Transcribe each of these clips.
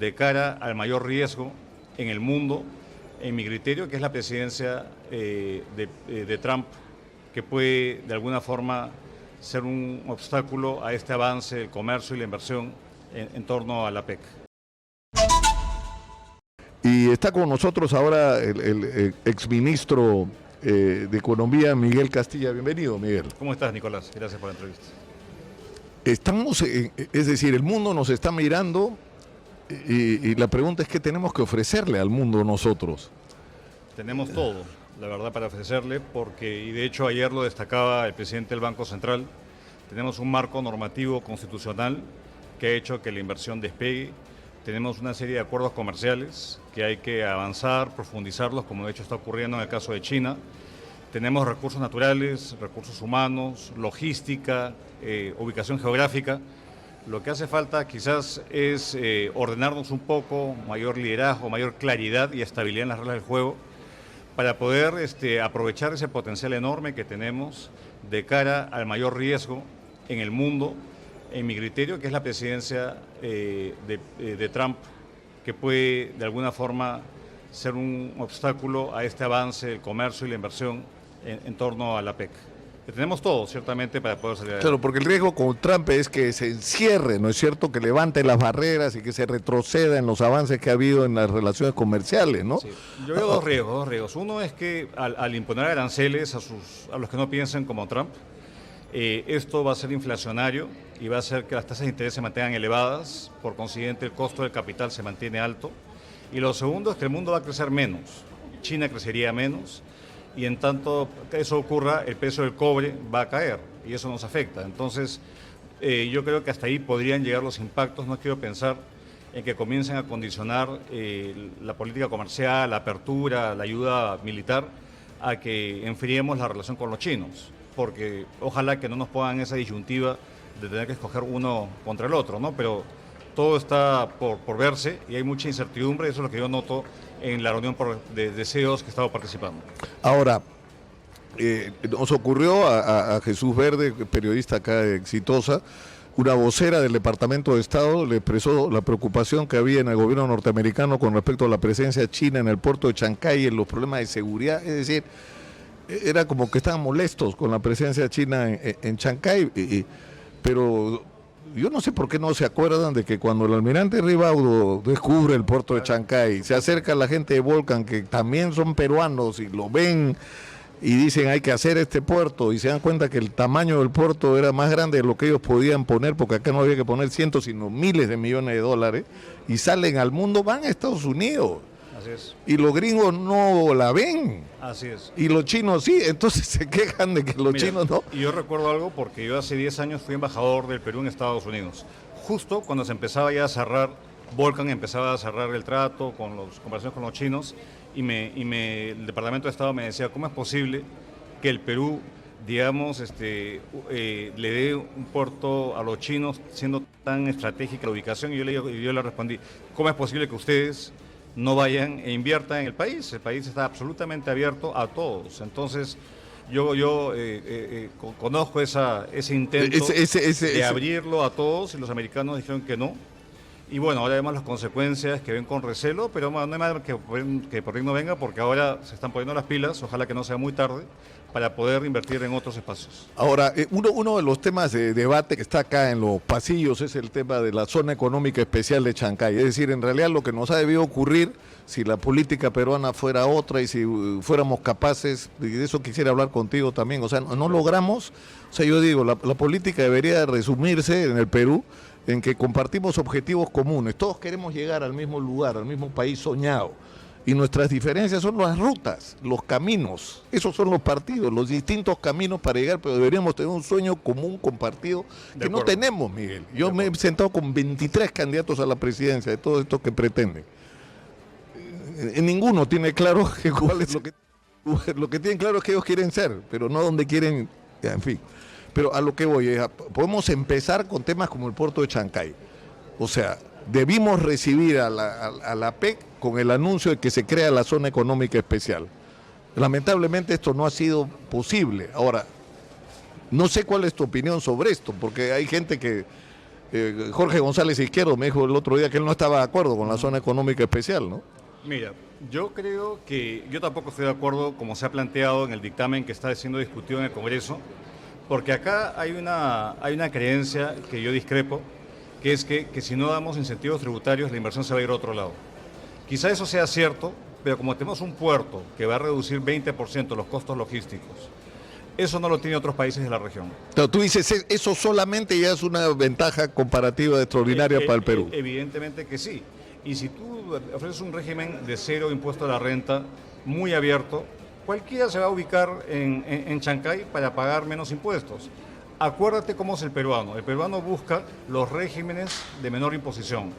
de cara al mayor riesgo en el mundo, en mi criterio, que es la presidencia de Trump, que puede de alguna forma ser un obstáculo a este avance del comercio y la inversión en torno a la PEC. Y está con nosotros ahora el exministro de Economía, Miguel Castilla. Bienvenido, Miguel. ¿Cómo estás, Nicolás? Gracias por la entrevista. Estamos, es decir, el mundo nos está mirando y la pregunta es qué tenemos que ofrecerle al mundo nosotros. Tenemos todo, la verdad, para ofrecerle, y de hecho ayer lo destacaba el presidente del Banco Central, tenemos un marco normativo constitucional que ha hecho que la inversión despegue, tenemos una serie de acuerdos comerciales que hay que avanzar, profundizarlos, como de hecho está ocurriendo en el caso de China. Tenemos recursos naturales, recursos humanos, logística, ubicación geográfica. Lo que hace falta quizás es ordenarnos un poco, mayor liderazgo, mayor claridad y estabilidad en las reglas del juego para poder aprovechar ese potencial enorme que tenemos de cara al mayor riesgo en el mundo, en mi criterio, que es la presidencia de Trump, que puede de alguna forma ser un obstáculo a este avance del comercio y la inversión en torno a la PEC. Que tenemos todo, ciertamente, para poder salir adelante. Claro, porque el riesgo con Trump es que se encierre, ¿no es cierto?, que levante las barreras y que se retroceda en los avances que ha habido en las relaciones comerciales, ¿no? Sí. Yo veo dos riesgos. Uno es que al imponer aranceles a los que no piensen como Trump, esto va a ser inflacionario y va a hacer que las tasas de interés se mantengan elevadas, por consiguiente el costo del capital se mantiene alto. Y lo segundo es que el mundo va a crecer menos, China crecería menos, y en tanto que eso ocurra, el precio del cobre va a caer y eso nos afecta. Entonces, yo creo que hasta ahí podrían llegar los impactos. No quiero pensar en que comiencen a condicionar la política comercial, la apertura, la ayuda militar, a que enfriemos la relación con los chinos, porque ojalá que no nos pongan esa disyuntiva de tener que escoger uno contra el otro, ¿no? Pero todo está por verse y hay mucha incertidumbre, eso es lo que yo noto en la reunión de CEOs que he estado participando. Ahora, nos ocurrió a Jesús Verde, periodista acá exitosa, una vocera del Departamento de Estado le expresó la preocupación que había en el gobierno norteamericano con respecto a la presencia china en el puerto de Chancay, en los problemas de seguridad, es decir, era como que estaban molestos con la presencia china en Chancay, pero yo no sé por qué no se acuerdan de que cuando el almirante Ribaudo descubre el puerto de Chancay, se acerca a la gente de Volcan, que también son peruanos y lo ven y dicen hay que hacer este puerto, y se dan cuenta que el tamaño del puerto era más grande de lo que ellos podían poner, porque acá no había que poner cientos sino miles de millones de dólares, y salen al mundo, van a Estados Unidos. Así es. Y los gringos no la ven. Así es. Y los chinos sí, entonces se quejan de que los chinos no. Y yo recuerdo algo porque yo hace 10 años fui embajador del Perú en Estados Unidos. Justo cuando se empezaba ya a cerrar, Volcan empezaba a cerrar el trato con las conversaciones con los chinos, el Departamento de Estado me decía, ¿cómo es posible que el Perú, digamos, le dé un puerto a los chinos siendo tan estratégica la ubicación? Y yo le respondí, ¿cómo es posible que ustedes no vayan e inviertan en el país? El país está absolutamente abierto a todos. Entonces, yo conozco ese intento de abrirlo a todos, y los americanos dijeron que no. Y bueno, ahora vemos las consecuencias que ven con recelo, pero no hay más que por ahí no venga, porque ahora se están poniendo las pilas, ojalá que no sea muy tarde, para poder invertir en otros espacios. Ahora, uno de los temas de debate que está acá en los pasillos es el tema de la zona económica especial de Chancay. Es decir, en realidad lo que nos ha debido ocurrir, si la política peruana fuera otra y si fuéramos capaces, y de eso quisiera hablar contigo también, o sea, no logramos, o sea, yo digo, la política debería resumirse en el Perú en que compartimos objetivos comunes, todos queremos llegar al mismo lugar, al mismo país soñado. Y nuestras diferencias son las rutas, los caminos, esos son los partidos, los distintos caminos para llegar, pero deberíamos tener un sueño común compartido que no tenemos, Miguel. Yo me he sentado con 23 candidatos a la presidencia de todos estos que pretenden. Ninguno tiene claro cuál es lo que tienen claro es que ellos quieren ser, pero no donde quieren, en fin. Pero a lo que voy, podemos empezar con temas como el puerto de Chancay. O sea, debimos recibir a la PEC con el anuncio de que se crea la zona económica especial. Lamentablemente esto no ha sido posible. Ahora, no sé cuál es tu opinión sobre esto, porque hay gente que Jorge González Izquierdo me dijo el otro día que él no estaba de acuerdo con la zona económica especial, ¿no? Mira, yo creo que yo tampoco estoy de acuerdo como se ha planteado en el dictamen que está siendo discutido en el Congreso, porque acá hay una creencia que yo discrepo, que es que si no damos incentivos tributarios la inversión se va a ir a otro lado. Quizá eso sea cierto, pero como tenemos un puerto que va a reducir 20% los costos logísticos, eso no lo tienen otros países de la región. Pero tú dices, eso solamente ya es una ventaja comparativa extraordinaria para el Perú. Evidentemente que sí. Y si tú ofreces un régimen de cero impuesto a la renta, muy abierto, cualquiera se va a ubicar en Chancay para pagar menos impuestos. Acuérdate cómo es el peruano. El peruano busca los regímenes de menor imposición.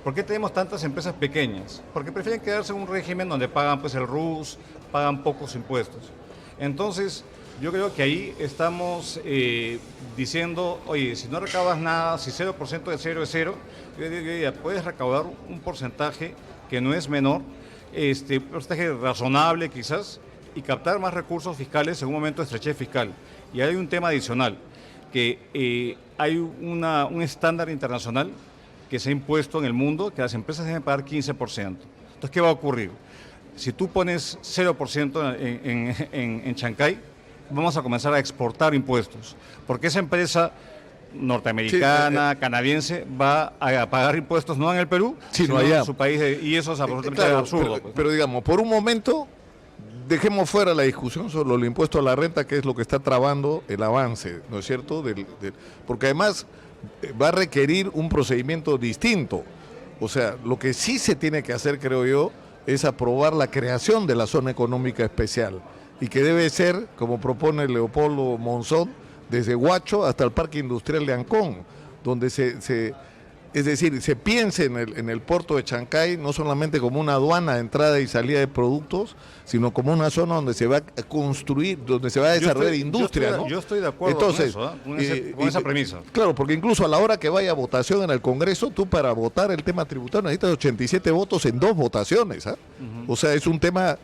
¿Por qué tenemos tantas empresas pequeñas? Porque prefieren quedarse en un régimen donde pagan pues el RUS, pagan pocos impuestos. Entonces, yo creo que ahí estamos diciendo, oye, si no recaubas nada, si 0% de cero es cero, yo diría, puedes recaudar un porcentaje que no es menor, un porcentaje razonable quizás, y captar más recursos fiscales en un momento de estrechez fiscal. Y hay un tema adicional, que hay un estándar internacional que se ha impuesto en el mundo, que las empresas deben pagar 15%. Entonces, ¿qué va a ocurrir? Si tú pones 0% en Chancay, vamos a comenzar a exportar impuestos, porque esa empresa norteamericana, canadiense, va a pagar impuestos no en el Perú, sino allá en su país, y eso es absolutamente absurdo. Pero digamos, por un momento, dejemos fuera la discusión sobre el impuesto a la renta, que es lo que está trabando el avance, ¿no es cierto? Porque además va a requerir un procedimiento distinto. O sea, lo que sí se tiene que hacer, creo yo, es aprobar la creación de la zona económica especial, y que debe ser, como propone Leopoldo Monzón, desde Huacho hasta el Parque Industrial de Ancón, donde es decir, se piense en el puerto de Chancay no solamente como una aduana de entrada y salida de productos, sino como una zona donde se va a construir, donde se va a desarrollar industria, ¿no? Yo estoy de acuerdo con eso, con esa premisa. Claro, porque incluso a la hora que vaya a votación en el Congreso, tú para votar el tema tributario necesitas 87 votos en 2 votaciones, O sea, es un tema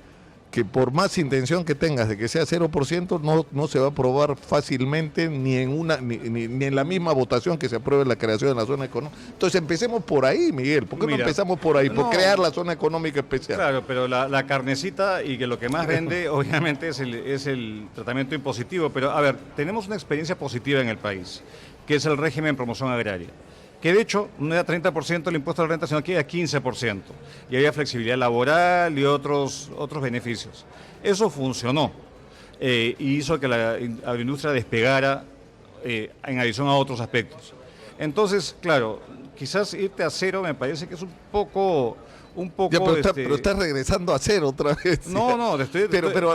que por más intención que tengas de que sea 0%, no se va a aprobar fácilmente ni en la misma votación que se apruebe la creación de la zona económica. Entonces empecemos por ahí, Miguel. ¿Por qué no empezamos por ahí? Por crear la zona económica especial. Claro, pero la carnecita y que lo que más vende obviamente es el tratamiento impositivo. Pero a ver, tenemos una experiencia positiva en el país, que es el régimen de promoción agraria, que de hecho no era 30% el impuesto a la renta, sino que era 15%. Y había flexibilidad laboral y otros beneficios. Eso funcionó y hizo que la agroindustria despegara en adición a otros aspectos. Entonces, claro, quizás irte a cero me parece que es un poco... pero estás regresando a cero otra vez. No,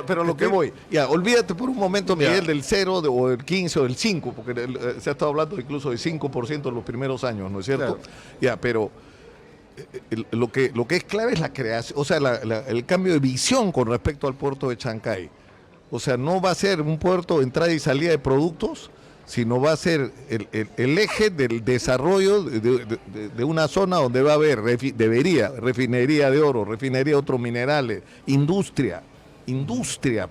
pero lo que voy. Ya, olvídate por un momento, Miguel, del 0 o del 15 o del 5, porque se ha estado hablando incluso de 5% en los primeros años, ¿no es cierto? Claro. Ya, pero lo que es clave es la creación, o sea, el cambio de visión con respecto al puerto de Chancay. O sea, no va a ser un puerto de entrada y salida de productos, sino va a ser el eje del desarrollo de una zona donde va a haber, refinería de oro, refinería de otros minerales, industria,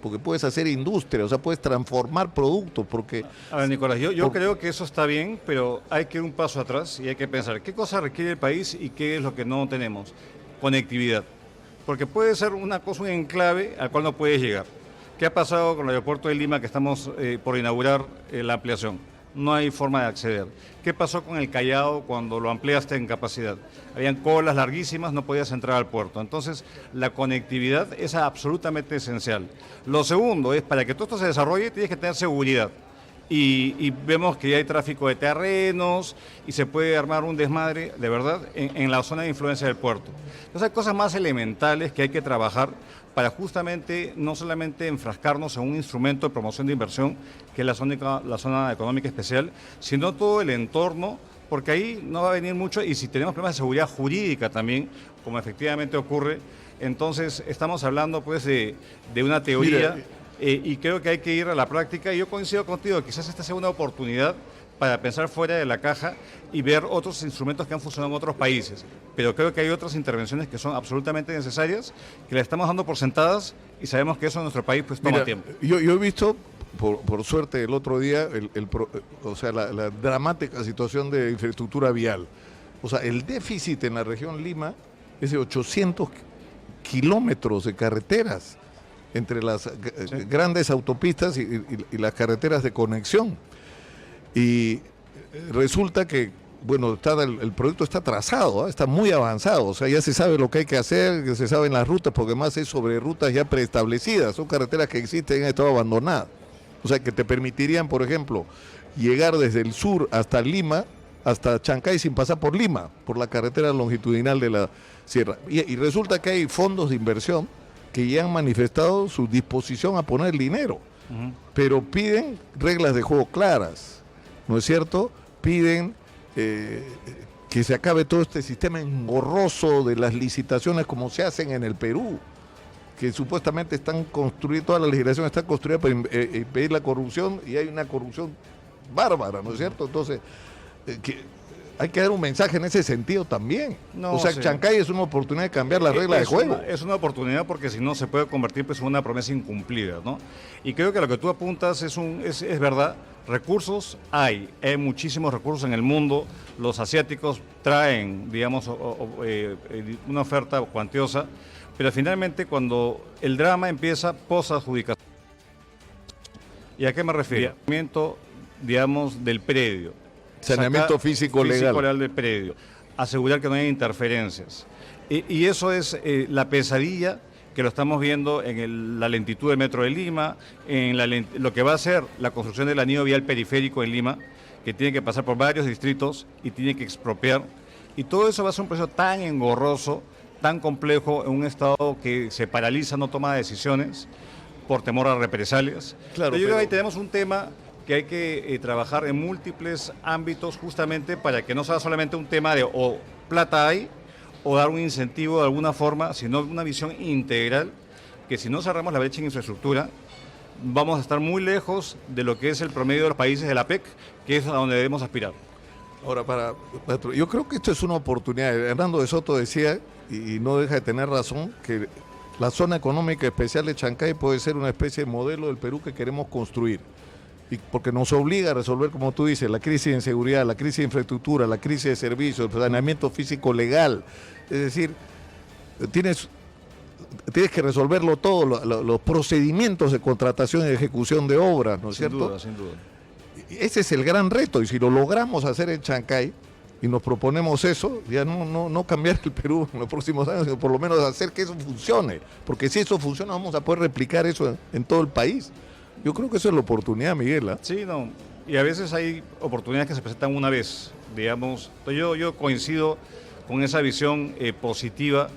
porque puedes hacer industria, o sea, puedes transformar productos, porque... A ver, Nicolás, yo creo que eso está bien, pero hay que ir un paso atrás y hay que pensar qué cosa requiere el país y qué es lo que no tenemos. Conectividad, porque puede ser una cosa, un enclave al cual no puedes llegar. ¿Qué ha pasado con el aeropuerto de Lima que estamos por inaugurar la ampliación? No hay forma de acceder. ¿Qué pasó con el Callao cuando lo ampliaste en capacidad? Habían colas larguísimas, no podías entrar al puerto. Entonces, la conectividad es absolutamente esencial. Lo segundo es, para que todo esto se desarrolle, tienes que tener seguridad. Y vemos que ya hay tráfico de terrenos y se puede armar un desmadre, de verdad, en la zona de influencia del puerto. Entonces, hay cosas más elementales que hay que trabajar para justamente no solamente enfrascarnos en un instrumento de promoción de inversión, que es la zona económica especial, sino todo el entorno, porque ahí no va a venir mucho, y si tenemos problemas de seguridad jurídica también, como efectivamente ocurre, entonces estamos hablando pues de una teoría, y creo que hay que ir a la práctica, y yo coincido contigo, quizás esta sea una oportunidad para pensar fuera de la caja y ver otros instrumentos que han funcionado en otros países. Pero creo que hay otras intervenciones que son absolutamente necesarias, que las estamos dando por sentadas y sabemos que eso en nuestro país pues toma tiempo. Yo he visto, por suerte, el otro día, la dramática situación de infraestructura vial. O sea, el déficit en la región Lima es de 800 kilómetros de carreteras entre las grandes autopistas y las carreteras de conexión. Y resulta que, bueno, el proyecto está trazado, está muy avanzado, o sea, ya se sabe lo que hay que hacer, que se saben las rutas, porque además es sobre rutas ya preestablecidas, son carreteras que existen y han estado abandonadas. O sea, que te permitirían, por ejemplo, llegar desde el sur hasta Lima, hasta Chancay sin pasar por Lima, por la carretera longitudinal de la sierra. Y resulta que hay fondos de inversión que ya han manifestado su disposición a poner dinero, pero piden reglas de juego claras, ¿no es cierto? Piden que se acabe todo este sistema engorroso de las licitaciones como se hacen en el Perú, que supuestamente están construidas, toda la legislación está construida para impedir la corrupción y hay una corrupción bárbara, ¿no es cierto? Entonces, hay que dar un mensaje en ese sentido también. Chancay es una oportunidad de cambiar las reglas de juego. Es una oportunidad porque si no se puede convertir pues, en una promesa incumplida, ¿no? Y creo que lo que tú apuntas es verdad. Recursos hay muchísimos recursos en el mundo. Los asiáticos traen, digamos, una oferta cuantiosa, pero finalmente cuando el drama empieza post-adjudicación. ¿Y a qué me refiero? Saneamiento, digamos, del predio. Saneamiento físico legal del predio. Asegurar que no haya interferencias. Y eso es la pesadilla que lo estamos viendo en la lentitud del metro de Lima, en lo que va a ser la construcción del anillo vial periférico en Lima, que tiene que pasar por varios distritos y tiene que expropiar. Y todo eso va a ser un proceso tan engorroso, tan complejo, en un Estado que se paraliza, no toma decisiones por temor a represalias. Claro, yo creo que ahí tenemos un tema que hay que trabajar en múltiples ámbitos justamente para que no sea solamente un tema de o plata hay o dar un incentivo de alguna forma, sino una visión integral, que si no cerramos la brecha en infraestructura, vamos a estar muy lejos de lo que es el promedio de los países de la PEC, que es a donde debemos aspirar. Ahora, yo creo que esto es una oportunidad. Hernando de Soto decía, y no deja de tener razón, que la zona económica especial de Chancay puede ser una especie de modelo del Perú que queremos construir. Y porque nos obliga a resolver, como tú dices, la crisis de inseguridad, la crisis de infraestructura, la crisis de servicios, el saneamiento físico legal. Es decir, tienes que resolverlo todo, los procedimientos de contratación y ejecución de obras, ¿no es cierto? Sin duda, sin duda. Ese es el gran reto, y si lo logramos hacer en Chancay y nos proponemos eso, ya no cambiar el Perú en los próximos años, sino por lo menos hacer que eso funcione, porque si eso funciona vamos a poder replicar eso en todo el país. Yo creo que eso es la oportunidad, Miguel, ¿eh? Sí, no, y a veces hay oportunidades que se presentan una vez, digamos. Yo coincido con esa visión positiva,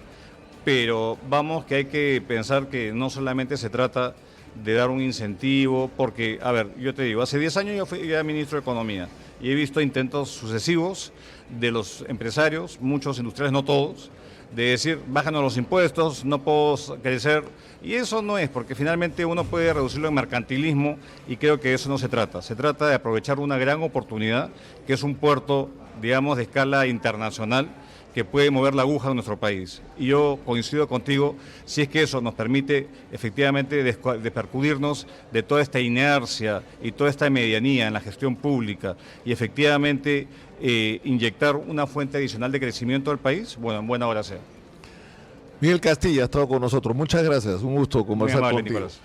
pero vamos que hay que pensar que no solamente se trata de dar un incentivo, porque, a ver, yo te digo, hace 10 años yo fui ya ministro de Economía y he visto intentos sucesivos de los empresarios, muchos industriales, no todos, de decir, bájanos los impuestos, no puedo crecer, y eso no es, porque finalmente uno puede reducirlo en mercantilismo y creo que eso no se trata de aprovechar una gran oportunidad, que es un puerto, digamos, de escala internacional, que puede mover la aguja de nuestro país. Y yo coincido contigo, si es que eso nos permite efectivamente despercudirnos de toda esta inercia y toda esta medianía en la gestión pública y efectivamente inyectar una fuente adicional de crecimiento al país, bueno, en buena hora sea. Miguel Castilla ha estado con nosotros. Muchas gracias, un gusto conversar contigo. Nicolás.